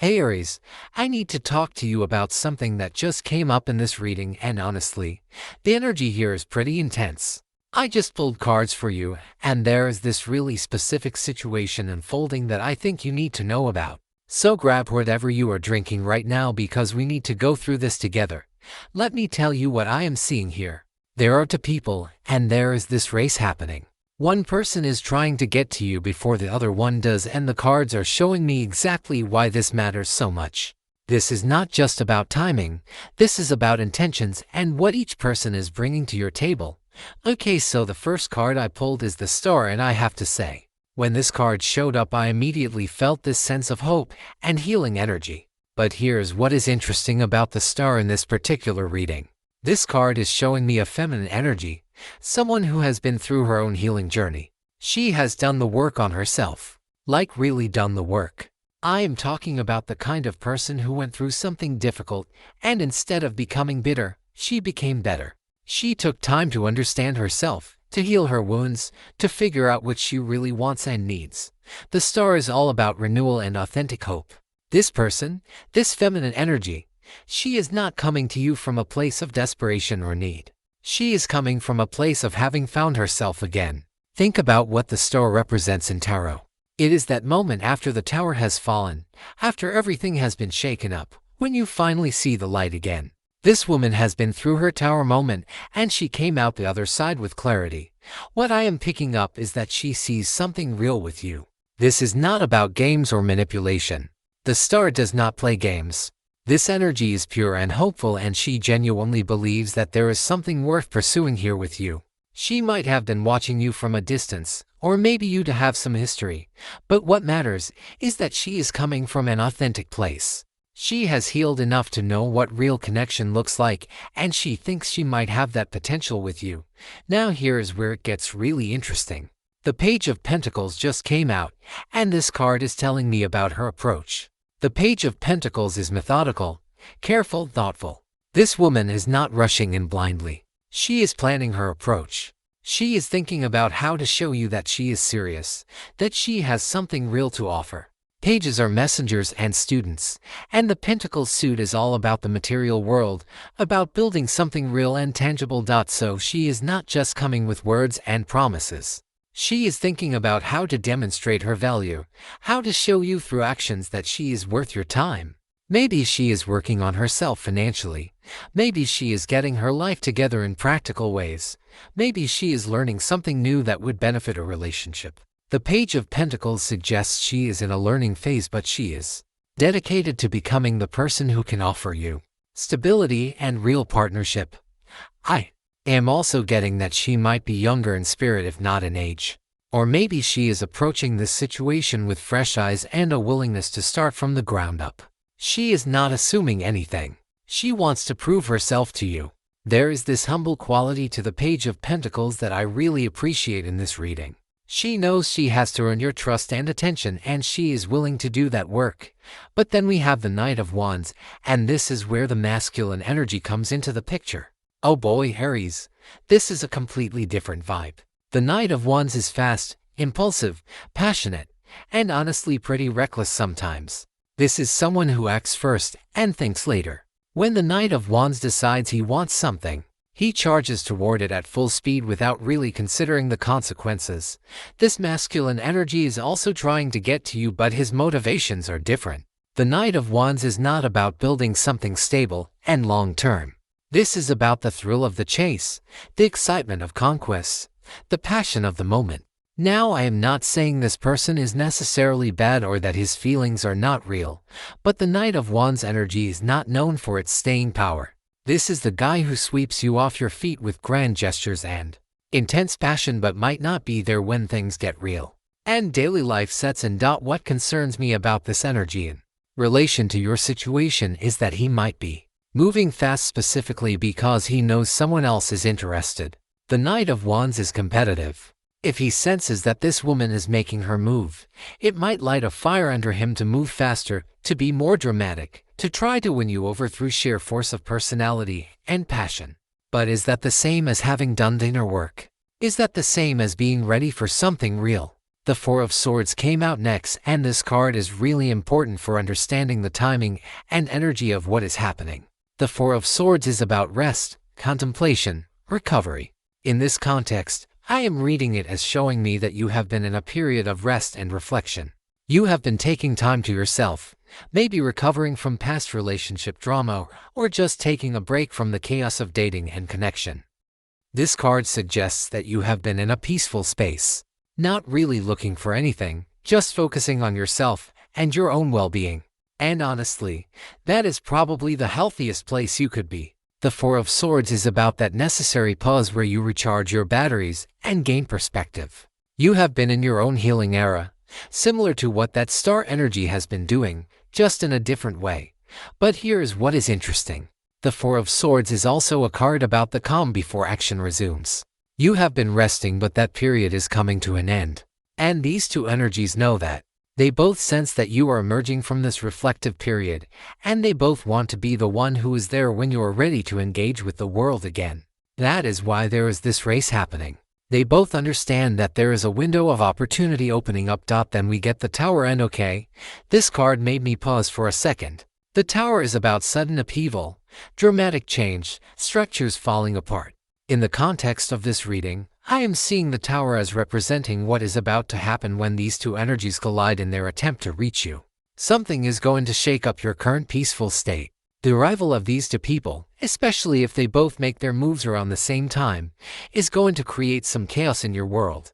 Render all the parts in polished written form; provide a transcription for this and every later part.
Hey Aries, I need to talk to you about something that just came up in this reading, and honestly, the energy here is pretty intense. I just pulled cards for you, and there is this really specific situation unfolding that I think you need to know about. So grab whatever you are drinking right now because we need to go through this together. Let me tell you what I am seeing here. There are two people, and there is this race happening. One person is trying to get to you before the other one does, and the cards are showing me exactly why this matters so much. This is not just about timing, this is about intentions and what each person is bringing to your table. Okay, so the first card I pulled is the Star, and I have to say, when this card showed up I immediately felt this sense of hope and healing energy. But here's what is interesting about the Star in this particular reading. This card is showing me a feminine energy, someone who has been through her own healing journey. She has done the work on herself. Like really done the work. I am talking about the kind of person who went through something difficult, and instead of becoming bitter, she became better. She took time to understand herself, to heal her wounds, to figure out what she really wants and needs. The Star is all about renewal and authentic hope. This person, this feminine energy, she is not coming to you from a place of desperation or need. She is coming from a place of having found herself again. Think about what the Star represents in tarot. It is that moment after the tower has fallen, after everything has been shaken up, when you finally see the light again. This woman has been through her tower moment, and she came out the other side with clarity. What I am picking up is that she sees something real with you. This is not about games or manipulation. The Star does not play games. This energy is pure and hopeful, and she genuinely believes that there is something worth pursuing here with you. She might have been watching you from a distance, or maybe you to have some history, but what matters is that she is coming from an authentic place. She has healed enough to know what real connection looks like, and she thinks she might have that potential with you. Now here is where it gets really interesting. The Page of Pentacles just came out, and this card is telling me about her approach. The Page of Pentacles is methodical, careful, thoughtful. This woman is not rushing in blindly. She is planning her approach. She is thinking about how to show you that she is serious, that she has something real to offer. Pages are messengers and students, and the Pentacles suit is all about the material world, about building something real and tangible. So she is not just coming with words and promises. She is thinking about how to demonstrate her value, how to show you through actions that she is worth your time. Maybe she is working on herself financially. Maybe she is getting her life together in practical ways. Maybe she is learning something new that would benefit a relationship. The Page of Pentacles suggests she is in a learning phase, but she is dedicated to becoming the person who can offer you stability and real partnership. I am also getting that she might be younger in spirit if not in age. Or maybe she is approaching this situation with fresh eyes and a willingness to start from the ground up. She is not assuming anything. She wants to prove herself to you. There is this humble quality to the Page of Pentacles that I really appreciate in this reading. She knows she has to earn your trust and attention, and she is willing to do that work. But then we have the Knight of Wands, and this is where the masculine energy comes into the picture. Oh boy, Aries, this is a completely different vibe. The Knight of Wands is fast, impulsive, passionate, and honestly pretty reckless sometimes. This is someone who acts first and thinks later. When the Knight of Wands decides he wants something, he charges toward it at full speed without really considering the consequences. This masculine energy is also trying to get to you, but his motivations are different. The Knight of Wands is not about building something stable and long-term. This is about the thrill of the chase, the excitement of conquest, the passion of the moment. Now, I am not saying this person is necessarily bad or that his feelings are not real, but the Knight of Wands energy is not known for its staying power. This is the guy who sweeps you off your feet with grand gestures and intense passion, but might not be there when things get real. And daily life sets in. What concerns me about this energy in relation to your situation is that he might be moving fast, specifically because he knows someone else is interested. The Knight of Wands is competitive. If he senses that this woman is making her move, it might light a fire under him to move faster, to be more dramatic, to try to win you over through sheer force of personality and passion. But is that the same as having done the inner work? Is that the same as being ready for something real? The Four of Swords came out next, and this card is really important for understanding the timing and energy of what is happening. The Four of Swords is about rest, contemplation, recovery. In this context, I am reading it as showing me that you have been in a period of rest and reflection. You have been taking time to yourself, maybe recovering from past relationship drama or just taking a break from the chaos of dating and connection. This card suggests that you have been in a peaceful space, not really looking for anything, just focusing on yourself and your own well-being. And honestly, that is probably the healthiest place you could be. The Four of Swords is about that necessary pause where you recharge your batteries and gain perspective. You have been in your own healing era, similar to what that star energy has been doing, just in a different way. But here is what is interesting. The Four of Swords is also a card about the calm before action resumes. You have been resting, but that period is coming to an end. And these two energies know that. They both sense that you are emerging from this reflective period, and they both want to be the one who is there when you are ready to engage with the world again. That is why there is this race happening. They both understand that there is a window of opportunity opening up. Then we get the Tower, and okay, this card made me pause for a second. The Tower is about sudden upheaval, dramatic change, structures falling apart. In the context of this reading, I am seeing the Tower as representing what is about to happen when these two energies collide in their attempt to reach you. Something is going to shake up your current peaceful state. The arrival of these two people, especially if they both make their moves around the same time, is going to create some chaos in your world.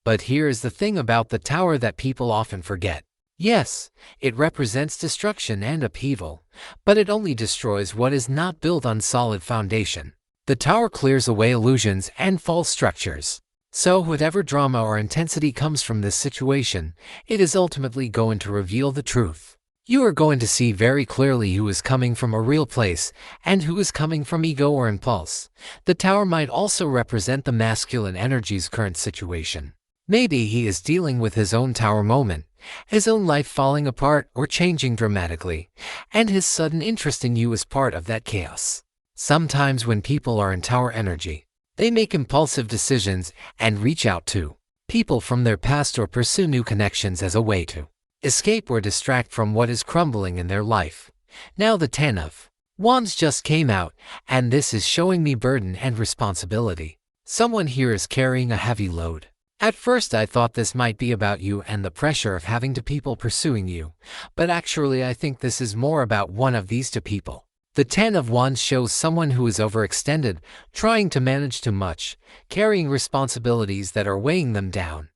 But here is the thing about the Tower that people often forget. Yes, it represents destruction and upheaval, but it only destroys what is not built on solid foundation. The Tower clears away illusions and false structures. So whatever drama or intensity comes from this situation, it is ultimately going to reveal the truth. You are going to see very clearly who is coming from a real place and who is coming from ego or impulse. The Tower might also represent the masculine energy's current situation. Maybe he is dealing with his own Tower moment, his own life falling apart or changing dramatically, and his sudden interest in you is part of that chaos. Sometimes when people are in Tower energy, they make impulsive decisions and reach out to people from their past or pursue new connections as a way to escape or distract from what is crumbling in their life. Now the Ten of Wands just came out, and this is showing me burden and responsibility. Someone here is carrying a heavy load. At first I thought this might be about you and the pressure of having two people pursuing you, but actually I think this is more about one of these two people. The Ten of Wands shows someone who is overextended, trying to manage too much, carrying responsibilities that are weighing them down.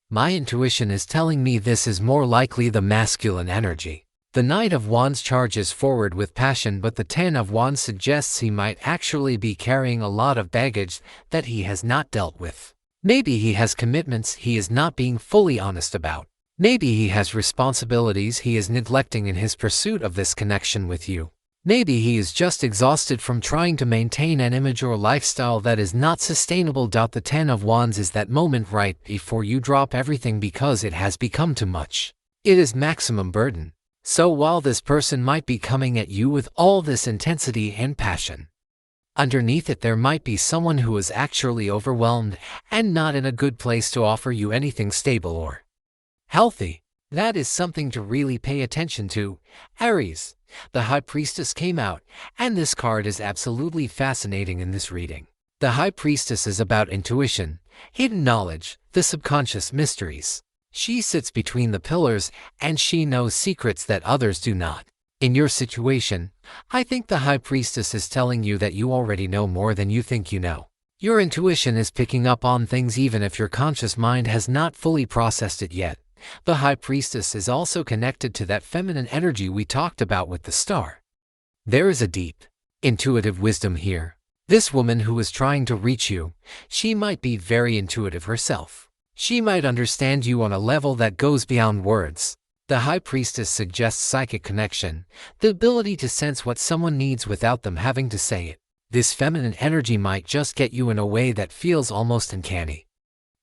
My intuition is telling me this is more likely the masculine energy. The Knight of Wands charges forward with passion, but the Ten of Wands suggests he might actually be carrying a lot of baggage that he has not dealt with. Maybe he has commitments he is not being fully honest about. Maybe he has responsibilities he is neglecting in his pursuit of this connection with you. Maybe he is just exhausted from trying to maintain an image or lifestyle that is not sustainable. The Ten of Wands is that moment right before you drop everything because it has become too much. It is maximum burden. So while this person might be coming at you with all this intensity and passion, underneath it there might be someone who is actually overwhelmed and not in a good place to offer you anything stable or healthy. That is something to really pay attention to. Aries, the High Priestess came out, and this card is absolutely fascinating in this reading. The High Priestess is about intuition, hidden knowledge, the subconscious mysteries. She sits between the pillars, and she knows secrets that others do not. In your situation, I think the High Priestess is telling you that you already know more than you think you know. Your intuition is picking up on things even if your conscious mind has not fully processed it yet. The High Priestess is also connected to that feminine energy we talked about with the star. There is a deep, intuitive wisdom here. This woman who is trying to reach you, she might be very intuitive herself. She might understand you on a level that goes beyond words. The High Priestess suggests psychic connection, the ability to sense what someone needs without them having to say it. This feminine energy might just get you in a way that feels almost uncanny.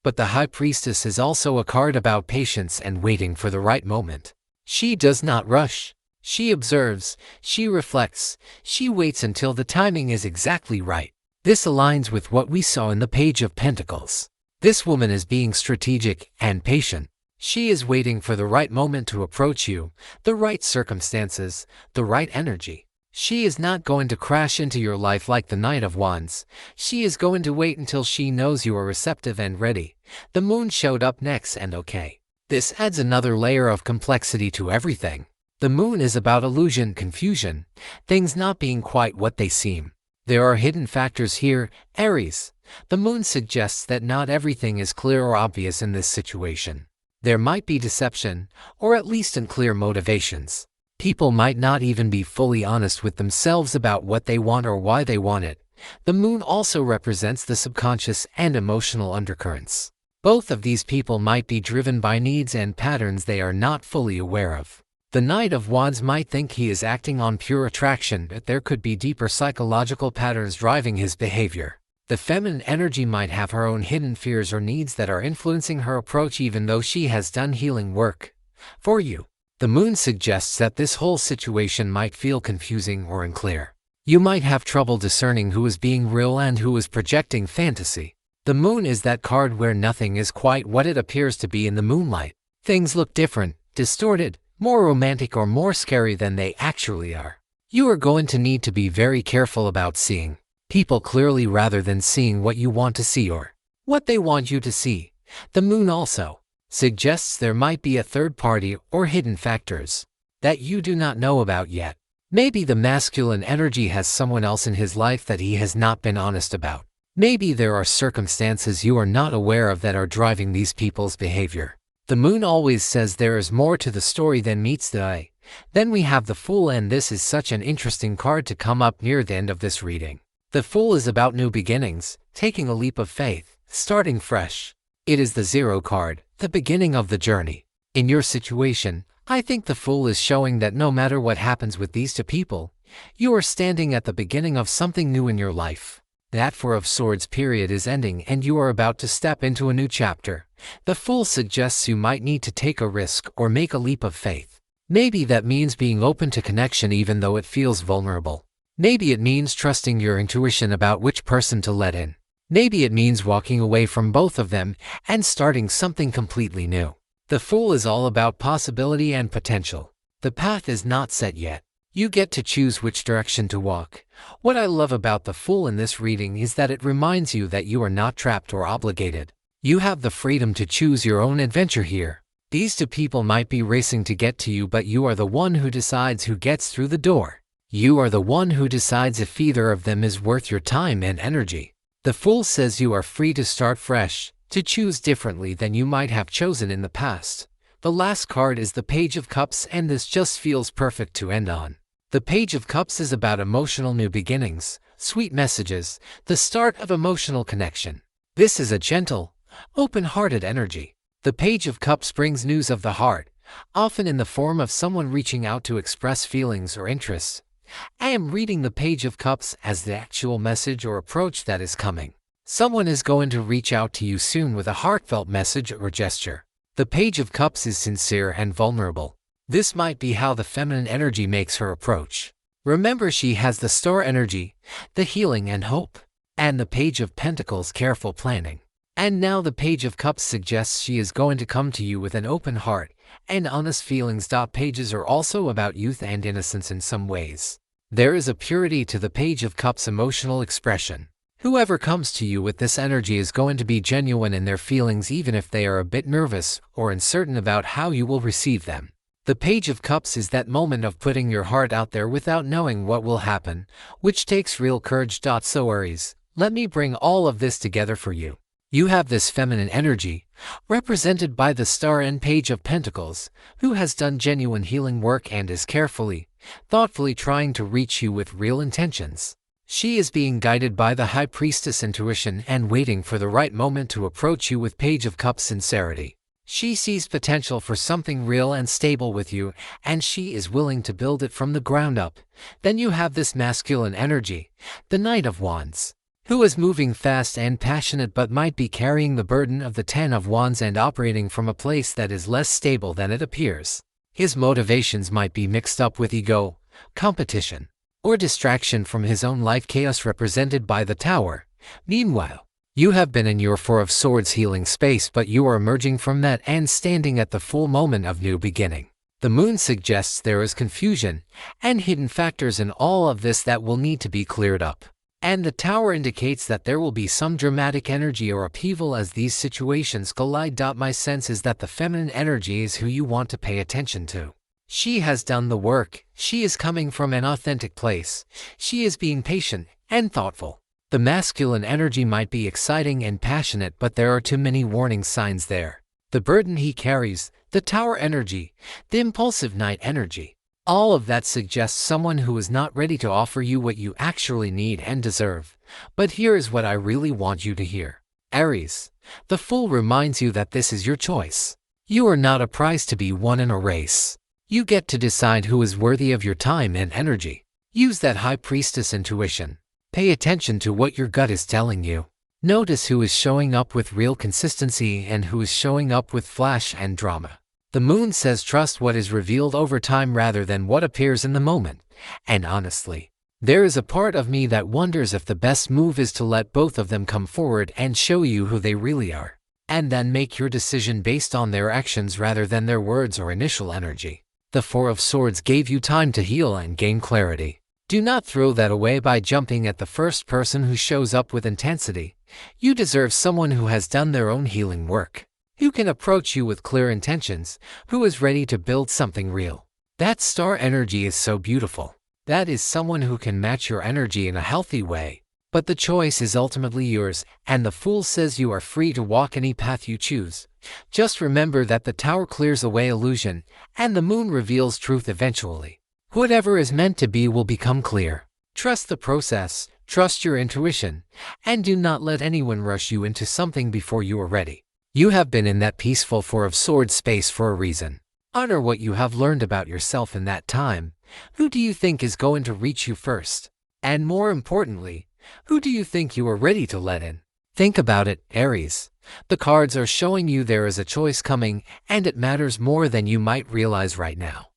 But the High Priestess is also a card about patience and waiting for the right moment. She does not rush. She observes, she reflects, she waits until the timing is exactly right. This aligns with what we saw in the Page of Pentacles. This woman is being strategic and patient. She is waiting for the right moment to approach you, the right circumstances, the right energy. She is not going to crash into your life like the Knight of Wands. She is going to wait until she knows you are receptive and ready. The moon showed up next and okay. This adds another layer of complexity to everything. The moon is about illusion, confusion, things not being quite what they seem. There are hidden factors here, Aries. The moon suggests that not everything is clear or obvious in this situation. There might be deception, or at least unclear motivations. People might not even be fully honest with themselves about what they want or why they want it. The moon also represents the subconscious and emotional undercurrents. Both of these people might be driven by needs and patterns they are not fully aware of. The Knight of Wands might think he is acting on pure attraction, but there could be deeper psychological patterns driving his behavior. The feminine energy might have her own hidden fears or needs that are influencing her approach even though she has done healing work for you. The moon suggests that this whole situation might feel confusing or unclear. You might have trouble discerning who is being real and who is projecting fantasy. The moon is that card where nothing is quite what it appears to be in the moonlight. Things look different, distorted, more romantic or more scary than they actually are. You are going to need to be very careful about seeing people clearly rather than seeing what you want to see or what they want you to see. The moon also suggests there might be a third party or hidden factors that you do not know about yet. Maybe the masculine energy has someone else in his life that he has not been honest about. Maybe there are circumstances you are not aware of that are driving these people's behavior. The moon always says there is more to the story than meets the eye. Then we have the Fool, and this is such an interesting card to come up near the end of this reading. The Fool is about new beginnings, taking a leap of faith, starting fresh. It is the Zero card, the beginning of the journey. In your situation, I think the Fool is showing that no matter what happens with these two people, you are standing at the beginning of something new in your life. That Four of Swords period is ending and you are about to step into a new chapter. The Fool suggests you might need to take a risk or make a leap of faith. Maybe that means being open to connection even though it feels vulnerable. Maybe it means trusting your intuition about which person to let in. Maybe it means walking away from both of them and starting something completely new. The Fool is all about possibility and potential. The path is not set yet. You get to choose which direction to walk. What I love about the Fool in this reading is that it reminds you that you are not trapped or obligated. You have the freedom to choose your own adventure here. These two people might be racing to get to you, but you are the one who decides who gets through the door. You are the one who decides if either of them is worth your time and energy. The Fool says you are free to start fresh, to choose differently than you might have chosen in the past. The last card is the Page of Cups, and this just feels perfect to end on. The Page of Cups is about emotional new beginnings, sweet messages, the start of emotional connection. This is a gentle, open-hearted energy. The Page of Cups brings news of the heart, often in the form of someone reaching out to express feelings or interests. I am reading the Page of Cups as the actual message or approach that is coming. Someone is going to reach out to you soon with a heartfelt message or gesture. The Page of Cups is sincere and vulnerable. This might be how the feminine energy makes her approach. Remember, she has the Star energy, the healing and hope, and the Page of Pentacles, careful planning. And now the Page of Cups suggests she is going to come to you with an open heart and honest feelings. Pages are also about youth and innocence in some ways. There is a purity to the Page of Cups' emotional expression. Whoever comes to you with this energy is going to be genuine in their feelings, even if they are a bit nervous or uncertain about how you will receive them. The Page of Cups is that moment of putting your heart out there without knowing what will happen, which takes real courage. So Aries, let me bring all of this together for you. You have this feminine energy, represented by the Star and Page of Pentacles, who has done genuine healing work and is carefully, thoughtfully trying to reach you with real intentions. She is being guided by the High Priestess intuition and waiting for the right moment to approach you with Page of Cups sincerity. She sees potential for something real and stable with you, and she is willing to build it from the ground up. Then you have this masculine energy, the Knight of Wands, who is moving fast and passionate but might be carrying the burden of the Ten of Wands and operating from a place that is less stable than it appears. His motivations might be mixed up with ego, competition, or distraction from his own life chaos represented by the Tower. Meanwhile, You have been in your Four of Swords healing space, but you are emerging from that and standing at the full moment of new beginning. The moon suggests there is confusion and hidden factors in all of this that will need to be cleared up. And the tower indicates that there will be some dramatic energy or upheaval as these situations collide. My sense is that the feminine energy is who you want to pay attention to. She has done the work. She is coming from an authentic place. She is being patient and thoughtful. The masculine energy might be exciting and passionate, but there are too many warning signs there. The burden he carries, the tower energy, the impulsive knight energy. All of that suggests someone who is not ready to offer you what you actually need and deserve. But here is what I really want you to hear. Aries, the Fool reminds you that this is your choice. You are not a prize to be won in a race. You get to decide who is worthy of your time and energy. Use that High Priestess intuition. Pay attention to what your gut is telling you. Notice who is showing up with real consistency and who is showing up with flash and drama. The moon says trust what is revealed over time rather than what appears in the moment. And honestly, there is a part of me that wonders if the best move is to let both of them come forward and show you who they really are, and then make your decision based on their actions rather than their words or initial energy. The Four of Swords gave you time to heal and gain clarity. Do not throw that away by jumping at the first person who shows up with intensity. You deserve someone who has done their own healing work, who can approach you with clear intentions, who is ready to build something real. That star energy is so beautiful. That is someone who can match your energy in a healthy way. But the choice is ultimately yours, and the Fool says you are free to walk any path you choose. Just remember that the tower clears away illusion, and the moon reveals truth eventually. Whatever is meant to be will become clear. Trust the process, trust your intuition, and do not let anyone rush you into something before you are ready. You have been in that peaceful Four of Swords space for a reason. Honor what you have learned about yourself in that time. Who do you think is going to reach you first? And more importantly, who do you think you are ready to let in? Think about it, Aries. The cards are showing you there is a choice coming, and it matters more than you might realize right now.